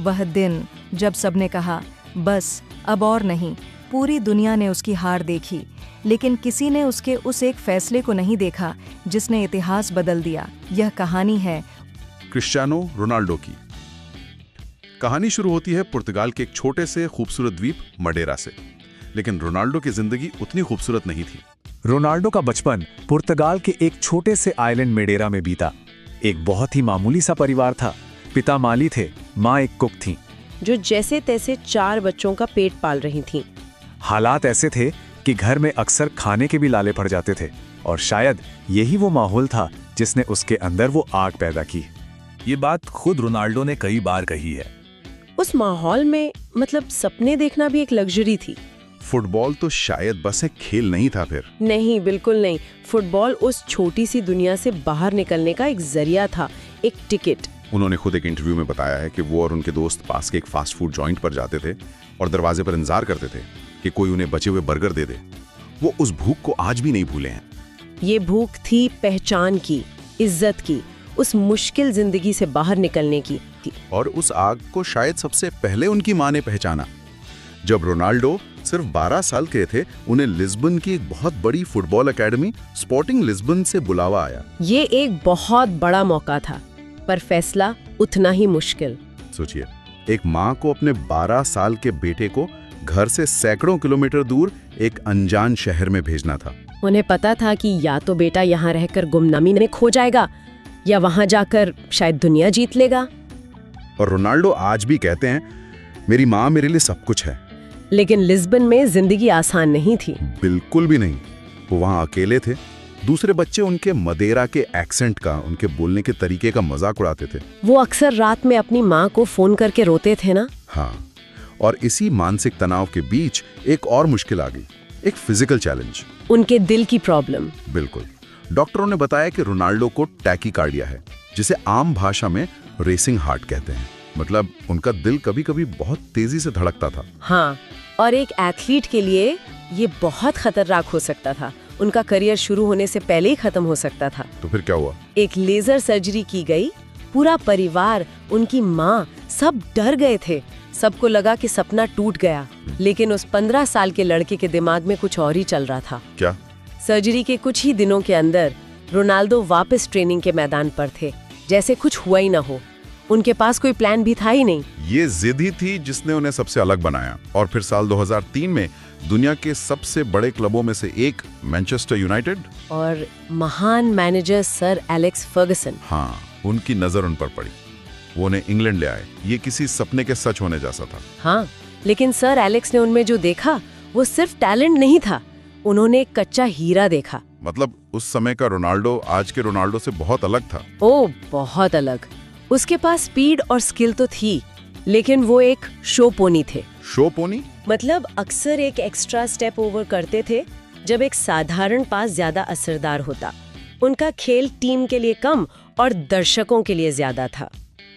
वह दिन जब सबने कहा बस अब और नहीं, पूरी दुनिया ने उसकी हार देखी, लेकिन किसी ने उसके उस एक फैसले को नहीं देखा जिसने इतिहास बदल दिया। यह कहानी है क्रिस्टियानो रोनाल्डो की। कहानी शुरू होती है पुर्तगाल के एक छोटे से खूबसूरत द्वीप मडेरा से, लेकिन रोनाल्डो की जिंदगी उतनी खूबसूरत नहीं थी। रोनाल्डो का बचपन पुर्तगाल के एक छोटे से आइलैंड मेडेरा में बीता। एक बहुत ही मामूली सा परिवार था। पिता माली थे, माँ एक कुक थी जो जैसे तैसे 4 बच्चों का पेट पाल रही थीं। हालात ऐसे थे कि घर में अक्सर खाने के भी लाले पड़ जाते थे, और शायद यही वो माहौल था जिसने उसके अंदर वो आग पैदा की। ये बात खुद रोनाल्डो ने कई बार कही है। उस माहौल में सपने देखना भी एक लग्जरी थी। फुटबॉल तो शायद बस एक खेल नहीं था फिर। नहीं, बिल्कुल नहीं। फुटबॉल उस छोटी सी दुनिया से बाहर निकलने का एक जरिया था, एक टिकट। उन्होंने खुद एक इंटरव्यू में बताया है कि वो और उनके दोस्त पास के एक फास्ट फूड जॉइंट पर जाते थे और दरवाजे पर इंतजार करते थे कि कोई उन्हें बचे हुए बर्गर दे दे। वो उस भूख को आज भी नहीं भूले हैं। ये भूख थी पहचान की, इज्जत की, उस मुश्किल जिंदगी से बाहर निकलने की। और उस आग को शायद सबसे पहले उनकी माँ ने पहचाना। जब रोनाल्डो सिर्फ 12 साल के थे, उन्हें लिस्बन की एक बहुत बड़ी फुटबॉल एकेडमी स्पोर्टिंग लिस्बन से बुलावा आया। ये एक बहुत बड़ा मौका था, पर फैसला उतना ही मुश्किल। सोचिए, एक माँ को अपने 12 साल के बेटे को घर से सैकड़ों किलोमीटर दूर एक अनजान शहर में भेजना था। उन्हें पता था कि या तो बेटा यहाँ रहकर गुमनामी में खो जाएगा या वहां जाकर शायद दुनिया जीत लेगा। और रोनाल्डो आज भी कहते हैं, मेरी माँ मेरे लिए सब कुछ है। लेकिन लिस्बन में जिंदगी आसान नहीं थी। बिल्कुल भी नहीं। वो वहाँ अकेले थे। दूसरे बच्चे उनके मदेरा के एक्सेंट का, उनके बोलने के तरीके का मजाक उड़ाते थे। वो अक्सर रात में अपनी माँ को फोन करके रोते थे ना। हाँ, और इसी मानसिक तनाव के बीच एक और मुश्किल आ गई, एक फिजिकल चैलेंज। उनके दिल की प्रॉब्लम। बिल्कुल। डॉक्टरों ने बताया कि रोनाल्डो को टैकीकार्डिया है, जिसे आम भाषा में रेसिंग हार्ट कहते हैं। मतलब उनका दिल कभी-कभी बहुत तेजी से धड़कता था। हाँ, और एक एथलीट के लिए ये बहुत खतरनाक हो सकता था। उनका करियर शुरू होने से पहले ही खत्म हो सकता था। तो फिर क्या हुआ? एक लेजर सर्जरी की गई। पूरा परिवार, उनकी माँ, सब डर गए थे। सबको लगा कि सपना टूट गया, लेकिन उस 15 साल के लड़के के दिमाग में कुछ और ही चल रहा था। क्या? सर्जरी के कुछ ही दिनों के अंदर रोनाल्डो वापस ट्रेनिंग के मैदान पर थे, जैसे कुछ हुआ ही ना हो। उनके पास कोई प्लान भी था ही नहीं। ये जिद ही थी जिसने उन्हें सबसे अलग बनाया। और फिर साल 2003 में दुनिया के सबसे बड़े क्लबों में से एक मैनचेस्टर यूनाइटेड और महान मैनेजर सर एलेक्स फर्गसन, हाँ, उनकी नजर उन पर पड़ी। वो उन्हें इंग्लैंड ले आए। ये किसी सपने के सच होने जैसा था। हाँ, लेकिन सर एलेक्स ने उनमें जो देखा वो सिर्फ टैलेंट नहीं था, उन्होंने एक कच्चा हीरा देखा। मतलब उस समय का रोनाल्डो आज के रोनाल्डो से बहुत अलग था। ओह, बहुत अलग। उसके पास स्पीड और स्किल तो थी, लेकिन वो एक शो पोनी थे। Show pony? मतलब अक्सर एक एक्स्ट्रा स्टेप ओवर करते थे जब एक साधारण पास ज्यादा असरदार होता। उनका खेल टीम के लिए कम और दर्शकों के लिए ज्यादा था।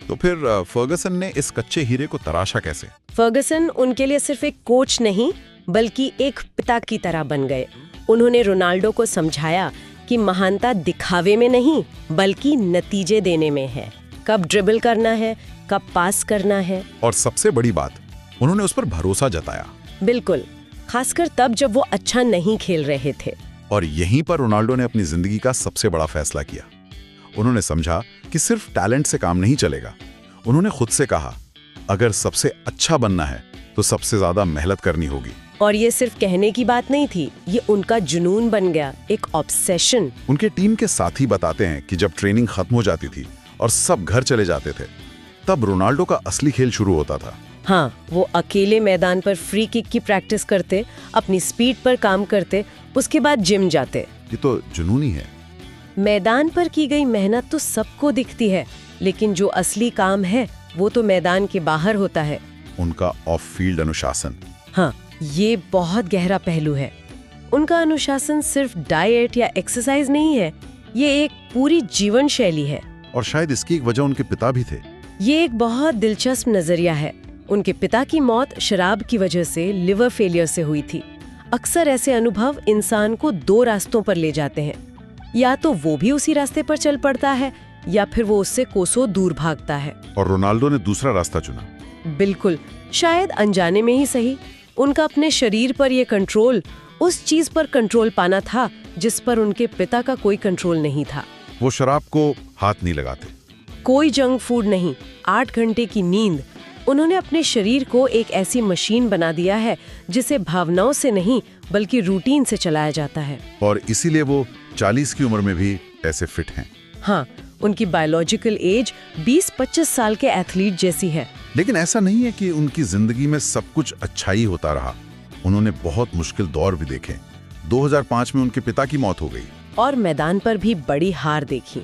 तो फिर फर्गसन ने इस कच्चे हीरे को तराशा कैसे? फर्गसन उनके लिए सिर्फ एक कोच नहीं, बल्कि एक पिता की तरह बन गए। उन्होंने रोनाल्डो को समझाया कि महानता दिखावे में नहीं, बल्कि नतीजे देने में है। कब ड्रिबल करना है, कब पास करना है। और सबसे बड़ी बात, उन्होंने उस पर भरोसा जताया। बिल्कुल, खासकर तब जब वो अच्छा नहीं खेल रहे थे। और यहीं पर रोनाल्डो ने अपनी जिंदगी का सबसे बड़ा फैसला किया। उन्होंने समझा कि सिर्फ टैलेंट से काम नहीं चलेगा। उन्होंने खुद से कहा, अगर सबसे अच्छा बनना है तो सबसे ज्यादा मेहनत करनी होगी। और ये सिर्फ कहने की बात नहीं थी, ये उनका जुनून बन गया, एक ऑब्सेशन। उनके टीम के साथी बताते हैं कि जब ट्रेनिंग खत्म हो जाती थी और सब घर चले जाते थे, तब रोनाल्डो का असली खेल शुरू होता था। हाँ, वो अकेले मैदान पर फ्री किक की प्रैक्टिस करते, अपनी स्पीड पर काम करते, उसके बाद जिम जाते। ये तो जुनूनी है। मैदान पर की गई मेहनत तो सबको दिखती है, लेकिन जो असली काम है वो तो मैदान के बाहर होता है। उनका ऑफ फील्ड अनुशासन। हाँ, ये बहुत गहरा पहलू है। उनका अनुशासन सिर्फ डाइट या एक्सरसाइज नहीं है, ये एक पूरी जीवन शैली है। और शायद इसकी एक वजह उनके पिता भी थे। ये एक बहुत दिलचस्प नजरिया है। उनके पिता की मौत शराब की वजह से लिवर फेलियर से हुई थी। अक्सर ऐसे अनुभव इंसान को 2 रास्तों पर ले जाते हैं, या तो वो भी उसी रास्ते पर चल पड़ता है या फिर वो उससे कोसों दूर भागता है। और रोनाल्डो ने दूसरा रास्ता चुना। बिल्कुल, शायद अनजाने में ही सही, उनका अपने शरीर पर ये कंट्रोल उस चीज पर कंट्रोल पाना था जिस पर उनके पिता का कोई कंट्रोल नहीं था। वो शराब को हाथ नहीं लगाते, कोई जंक फूड नहीं, 8 घंटे की नींद। उन्होंने अपने शरीर को एक ऐसी मशीन बना दिया है जिसे भावनाओं से नहीं बल्कि रूटीन से चलाया जाता है। और इसीलिए वो 40 की उम्र में भी ऐसे फिट हैं। हाँ, उनकी बायोलॉजिकल एज 20-25 साल के एथलीट जैसी है। लेकिन ऐसा नहीं है कि उनकी जिंदगी में सब कुछ अच्छा ही होता रहा। उन्होंने बहुत मुश्किल दौर भी देखे। 2005 में उनके पिता की मौत हो गई और मैदान पर भी बड़ी हार देखी।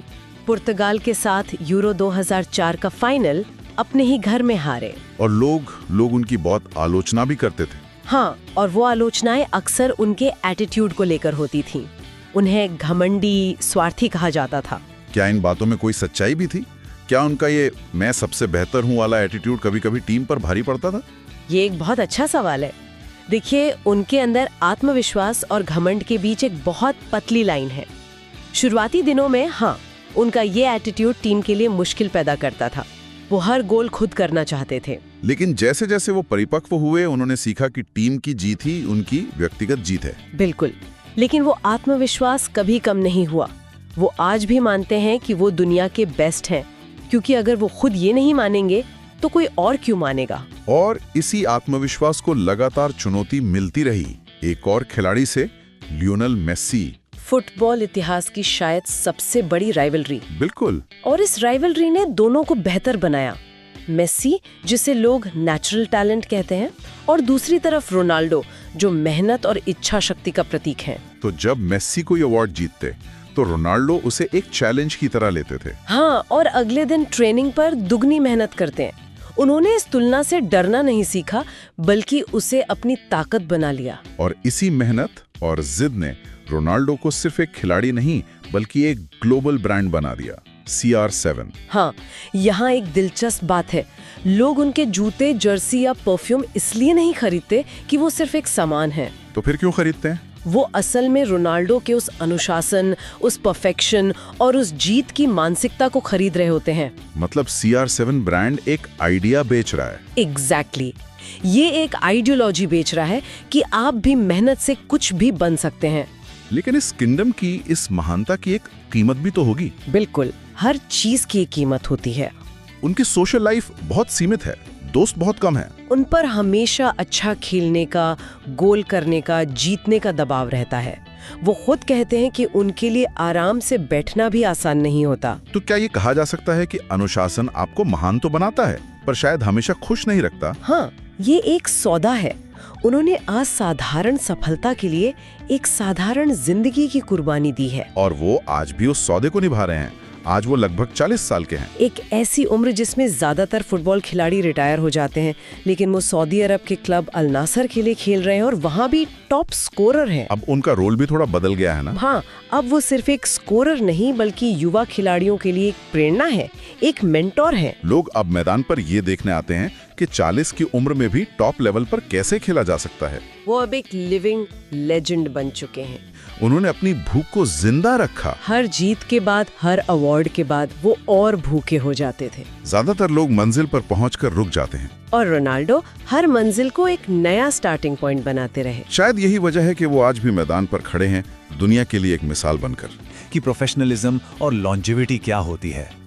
पुर्तगाल के साथ यूरो 2004 का फाइनल अपने ही घर में हारे। और लोग उनकी बहुत आलोचना भी करते थे। हाँ, और वो आलोचनाएं अक्सर उनके एटीट्यूड को लेकर होती थीं। उन्हें घमंडी, स्वार्थी कहा जाता था। क्या इन बातों में कोई सच्चाई भी थी? क्या उनका ये मैं सबसे बेहतर हूं वाला एटीट्यूड कभी-कभी टीम पर भारी पड़ता था? ये एक बहुत अच्छा सवाल है। देखिए, उनके अंदर आत्मविश्वास और घमंड के बीच एक बहुत पतली लाइन है। शुरुआती दिनों में हाँ, उनका ये एटीट्यूड टीम के लिए मुश्किल पैदा करता था। वो हर गोल खुद करना चाहते थे। लेकिन जैसे जैसे वो परिपक्व हुए, उन्होंने सीखा कि टीम की जीत ही उनकी व्यक्तिगत जीत है। बिल्कुल, लेकिन वो आत्मविश्वास कभी कम नहीं हुआ। वो आज भी मानते हैं कि वो दुनिया के बेस्ट हैं, क्योंकि अगर वो खुद ये नहीं मानेंगे तो कोई और क्यों मानेगा। और इसी आत्मविश्वास को लगातार चुनौती मिलती रही एक और खिलाड़ी से, लियोनेल मेसी। फुटबॉल इतिहास की शायद सबसे बड़ी राइवलरी। बिल्कुल। और इस राइवलरी ने दोनों को बेहतर बनाया। मेसी, जिसे लोग नेचुरल टैलेंट कहते हैं, और दूसरी तरफ रोनाल्डो, जो मेहनत और इच्छा शक्ति का प्रतीक हैं। तो जब मेसी कोई अवार्ड जीतते तो रोनाल्डो उसे एक चैलेंज की तरह लेते थे। हाँ, और अगले दिन ट्रेनिंग पर दुगनी मेहनत करते हैं। उन्होंने इस तुलना से डरना नहीं सीखा, बल्कि उसे अपनी ताकत बना लिया। और इसी मेहनत और जिद ने रोनाल्डो को सिर्फ एक खिलाड़ी नहीं बल्कि एक ग्लोबल ब्रांड बना दिया, CR7। हाँ, यहाँ एक दिलचस्प बात है। लोग उनके जूते, जर्सी या परफ्यूम इसलिए नहीं खरीदते कि वो सिर्फ एक सामान है। तो फिर क्यों खरीदते हैं? वो असल में रोनाल्डो के उस अनुशासन, उस परफेक्शन और उस जीत की मानसिकता को खरीद रहे होते हैं। मतलब CR7 ब्रांड एक आइडिया बेच रहा है। एग्जैक्टली। ये एक आइडियोलॉजी बेच रहा है कि आप भी मेहनत से कुछ भी बन सकते हैं। लेकिन इस किंगडम की, इस महानता की एक कीमत भी तो होगी। बिल्कुल, हर चीज की एक कीमत होती है। उनकी सोशल लाइफ बहुत सीमित है, दोस्त बहुत कम है। उन पर हमेशा अच्छा खेलने का, गोल करने का, जीतने का दबाव रहता है। वो खुद कहते हैं कि उनके लिए आराम से बैठना भी आसान नहीं होता। तो क्या ये कहा जा सकता है कि अनुशासन आपको महान तो बनाता है, पर शायद हमेशा खुश नहीं रखता? हाँ, ये एक सौदा है। उन्होंने असाधारण सफलता के लिए एक साधारण जिंदगी की कुर्बानी दी है। और वो आज भी उस सौदे को निभा रहे हैं। आज वो लगभग 40 साल के हैं। एक ऐसी उम्र जिसमें ज्यादातर फुटबॉल खिलाड़ी रिटायर हो जाते हैं, लेकिन वो सऊदी अरब के क्लब अल नासर के लिए खेल रहे हैं और वहाँ भी टॉप स्कोरर हैं। अब उनका रोल भी थोड़ा बदल गया है ना? हाँ, अब वो सिर्फ एक स्कोरर नहीं बल्कि युवा खिलाड़ियों के लिए एक प्रेरणा है, एक मेंटोर है। लोग अब मैदान पर ये देखने आते हैं कि 40 की उम्र में भी टॉप लेवल पर कैसे खेला जा सकता है। वो अब एक लिविंग लेजेंड बन चुके हैं। उन्होंने अपनी भूख को जिंदा रखा। हर जीत के बाद, हर अवार्ड के बाद वो और भूखे हो जाते थे। ज्यादातर लोग मंजिल पर पहुंचकर रुक जाते हैं, और रोनाल्डो हर मंजिल को एक नया स्टार्टिंग पॉइंट बनाते रहे। शायद यही वजह है कि वो आज भी मैदान पर खड़े हैं, दुनिया के लिए एक मिसाल बनकर कि प्रोफेशनलिज्म और लॉन्जेविटी क्या होती है।